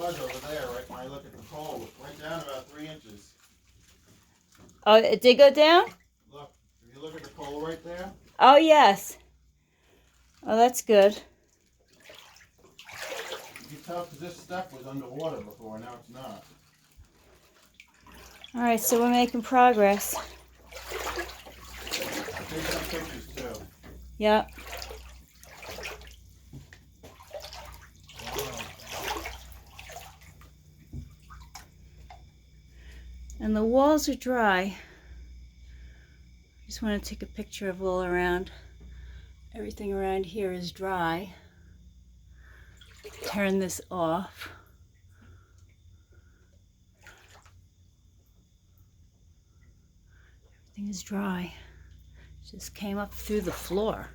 was over there, right when I look at the pole. It went down about 3 inches. Oh, it did go down? Look, if you look at the pole right there. Oh, yes. Oh, that's good. You can tell because this stuff was underwater before, now it's not. All right, so we're making progress. Take some pictures too. Yep. Wow. And the walls are dry. Just want to take a picture of all around. Everything around here is dry. Turn this off. Everything is dry. Just came up through the floor.